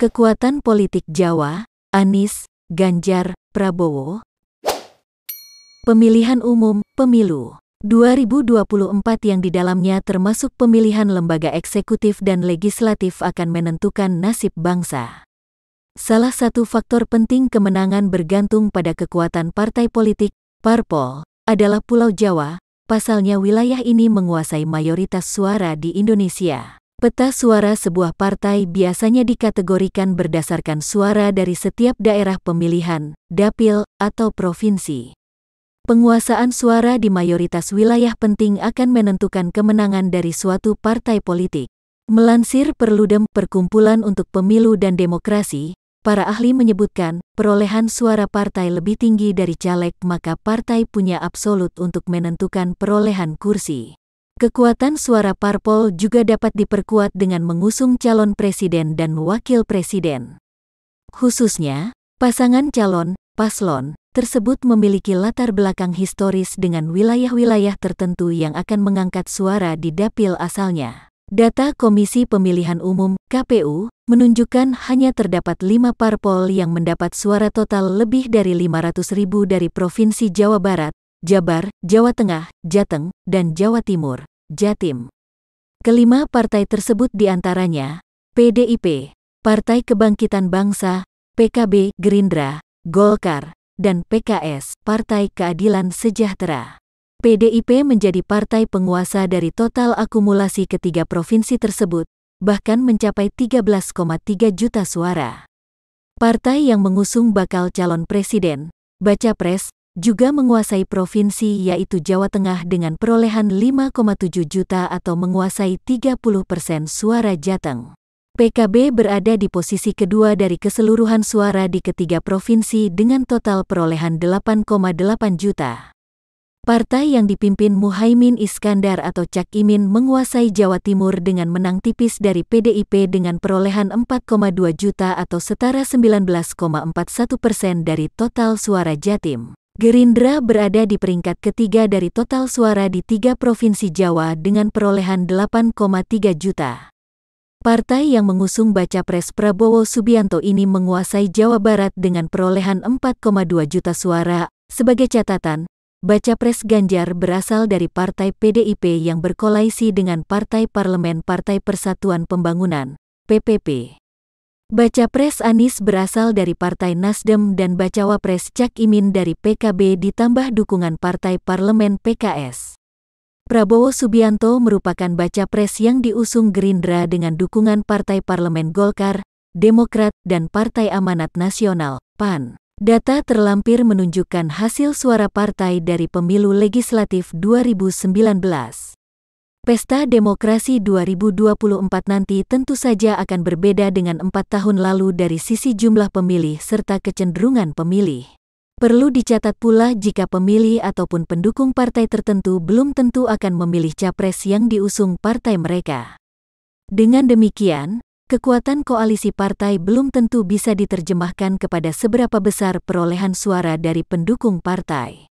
Kekuatan politik Jawa, Anies, Ganjar, Prabowo. Pemilihan umum, pemilu 2024 yang di dalamnya termasuk pemilihan lembaga eksekutif dan legislatif akan menentukan nasib bangsa. Salah satu faktor penting kemenangan bergantung pada kekuatan partai politik, parpol, adalah Pulau Jawa. Pasalnya wilayah ini menguasai mayoritas suara di Indonesia. Peta suara sebuah partai biasanya dikategorikan berdasarkan suara dari setiap daerah pemilihan, dapil, atau provinsi. Penguasaan suara di mayoritas wilayah penting akan menentukan kemenangan dari suatu partai politik. Melansir Perludem Perkumpulan untuk Pemilu dan Demokrasi, para ahli menyebutkan, perolehan suara partai lebih tinggi dari caleg maka partai punya absolut untuk menentukan perolehan kursi. Kekuatan suara parpol juga dapat diperkuat dengan mengusung calon presiden dan wakil presiden. Khususnya, pasangan calon, paslon, tersebut memiliki latar belakang historis dengan wilayah-wilayah tertentu yang akan mengangkat suara di dapil asalnya. Data Komisi Pemilihan Umum, KPU, menunjukkan hanya terdapat 5 parpol yang mendapat suara total lebih dari 500.000 dari Provinsi Jawa Barat, Jabar, Jawa Tengah, Jateng, dan Jawa Timur, Jatim. Kelima partai tersebut diantaranya, PDIP, Partai Kebangkitan Bangsa, PKB, Gerindra, Golkar, dan PKS, Partai Keadilan Sejahtera. PDIP menjadi partai penguasa dari total akumulasi ketiga provinsi tersebut, bahkan mencapai 13,3 juta suara. Partai yang mengusung bakal calon presiden, baca pres, juga menguasai provinsi yaitu Jawa Tengah dengan perolehan 5,7 juta atau menguasai 30% suara Jateng. PKB berada di posisi kedua dari keseluruhan suara di ketiga provinsi dengan total perolehan 8,8 juta. Partai yang dipimpin Muhaimin Iskandar atau Cak Imin menguasai Jawa Timur dengan menang tipis dari PDIP dengan perolehan 4,2 juta atau setara 19,41% dari total suara Jatim. Gerindra berada di peringkat ketiga dari total suara di 3 provinsi Jawa dengan perolehan 8,3 juta. Partai yang mengusung baca pres Prabowo Subianto ini menguasai Jawa Barat dengan perolehan 4,2 juta suara. Sebagai catatan, baca pres Ganjar berasal dari Partai PDIP yang berkoalisi dengan Partai Parlemen Partai Persatuan Pembangunan, PPP. Baca pres Anies berasal dari Partai Nasdem dan bacawa pres Cak Imin dari PKB ditambah dukungan Partai Parlemen PKS. Prabowo Subianto merupakan baca pres yang diusung Gerindra dengan dukungan Partai Parlemen Golkar, Demokrat, dan Partai Amanat Nasional, PAN. Data terlampir menunjukkan hasil suara partai dari pemilu legislatif 2019. Pesta Demokrasi 2024 nanti tentu saja akan berbeda dengan 4 tahun lalu dari sisi jumlah pemilih serta kecenderungan pemilih. Perlu dicatat pula jika pemilih ataupun pendukung partai tertentu belum tentu akan memilih capres yang diusung partai mereka. Dengan demikian, kekuatan koalisi partai belum tentu bisa diterjemahkan kepada seberapa besar perolehan suara dari pendukung partai.